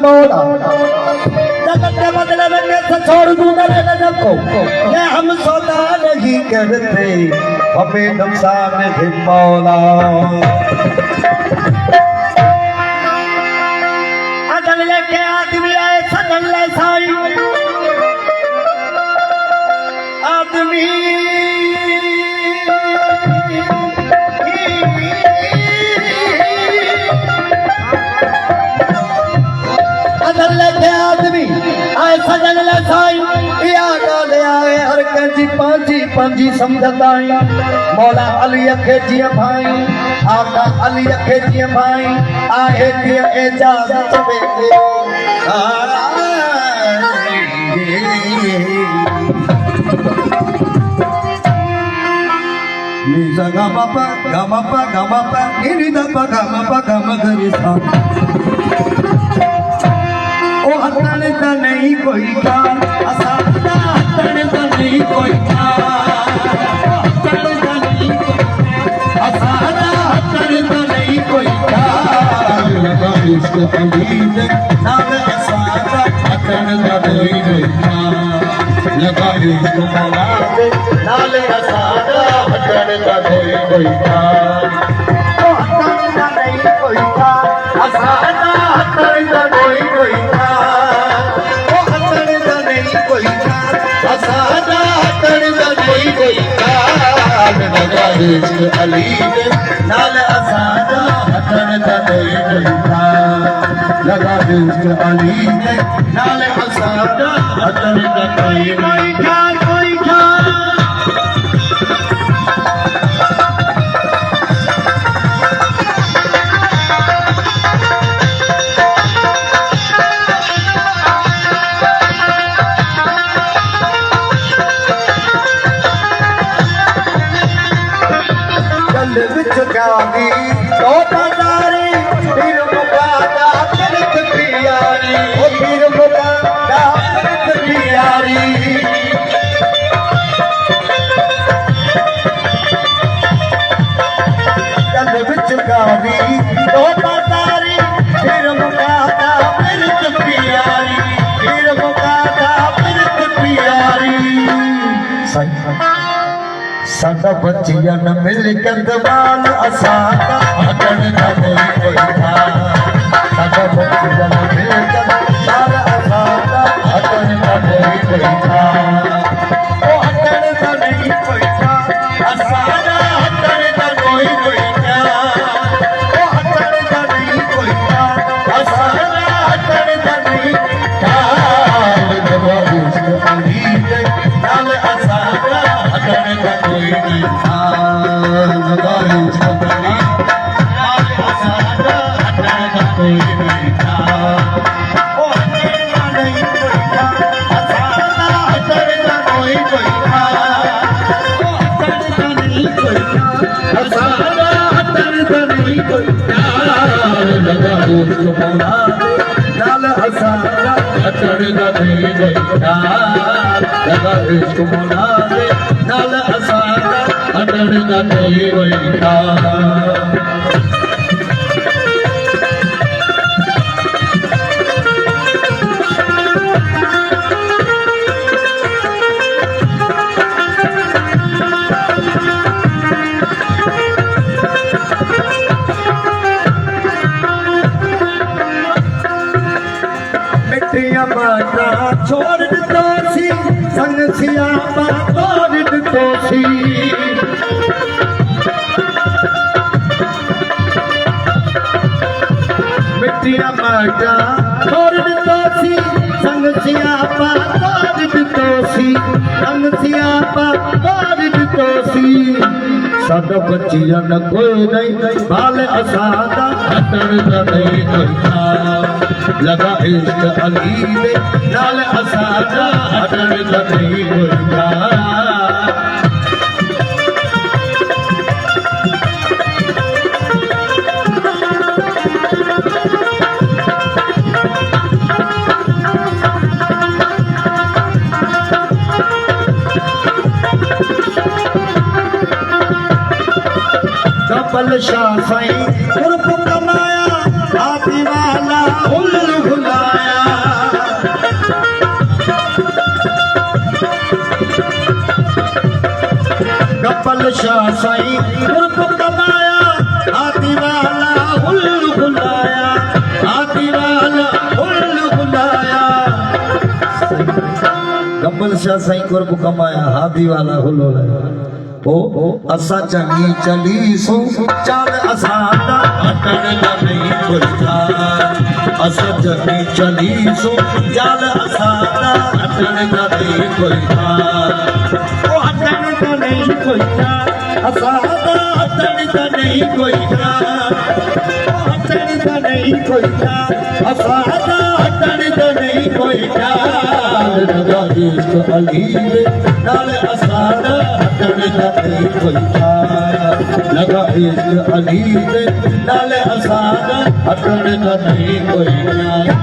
मौला जगत के बदले में कैसे छोड़ दूंगा गजब को ये हम सौदा नहीं करते हमें नुकसान है मौला अदल लेके आदमी आए सदल ले साई आदमी अदल लेके आदमी आए सजन ले साई या गाले आए हर कंजी पांजी पांजी समझदाई मौला अली के जिया भाई आका अली के जिया भाई आए के इजाजत बेले ni sa ga ma pa ni da pa ga ma ga ri sa ओ हटन का नहीं कोई का असादा हटन का नहीं कोई का हटन का नहीं कोई असादा हटन का नहीं कोई का लगा इश्क तमीज नाम असादा हटन का नहीं कोई का लगा इश्क मौला नाम असादा हटन का नहीं कोई का ओ हटन का नहीं कोई का असादा हटन का नहीं कोई का इश्क अली दे नाल असादा हटन का नहीं कोई था लगा इश्क अली दे नाल असादा हटन का नहीं कोई था विच गावी तो बाजारी फिर मुकादा करत प्यारी ओ फिर मुकादा करत प्यारी चल विच गावी तो बाजारी फिर मुकादा करत प्यारी फिर मुकादा करत प्यारी सदा बचियन मिल कंदवाल असादा हटन का नहीं कोई था सदा बचियन मिल कंदवाल असादा हटन का नहीं कोई था ओ हटन का नहीं कोई था असादा हटन का कोई था ओ हटन का नहीं कोई था असादा हटन का नहीं था लगा इश्क अली दे नाल असादा हटन का कोई नहीं था लगा इश्क अली नाल असादा हटन का कोई नहीं था ओ हटन का नहीं कोई था असादा हटन का कोई था ओ हटन का नहीं कोई था असादा हटन का नहीं कोई था लगा इश्क मौला नाल असादा हटन का नहीं कोई था लगा इश्क मौला नाल असादा हटन का नहीं कोई था मिठिया बाटा छोड़ दो सी संग सियापा तोड़ दो सी मिठिया बाटा छोड़ दो सी संग सियापा तोड़ दो सी संग सियापा तोड़ दो सी सद बचियन कोई नहीं बाल असादा हटन का नहीं कोई था लगा इश्क अली दे नाल असादा हटन का नहीं कोई था कपल शाह साईं उर्फ कमाया हाथी वाला फुल भुलाया गब्बल शाह साईं गुरब कमाया हाथी वाला हुल बुलाया हाथी वाला हुल बुलाया गब्बल शाह साईं गुरब कमाया हाथी वाला हुल बुलाया ओ असा चंगी चली सो चल असादा हटण दा नहीं कोई था असा चंगी चली सो चल असादा हटण दा नहीं कोई था ओ हटण दा नहीं कोई था असादा हटण दा नहीं कोई था ओ हटण दा नहीं कोई था असादा हटण दा नहीं कोई था लगा इश्क अली दे नाल असादा हटण दा नहीं कोई था लगा इश्क अली दे नाल असादा हटण दा नहीं कोई था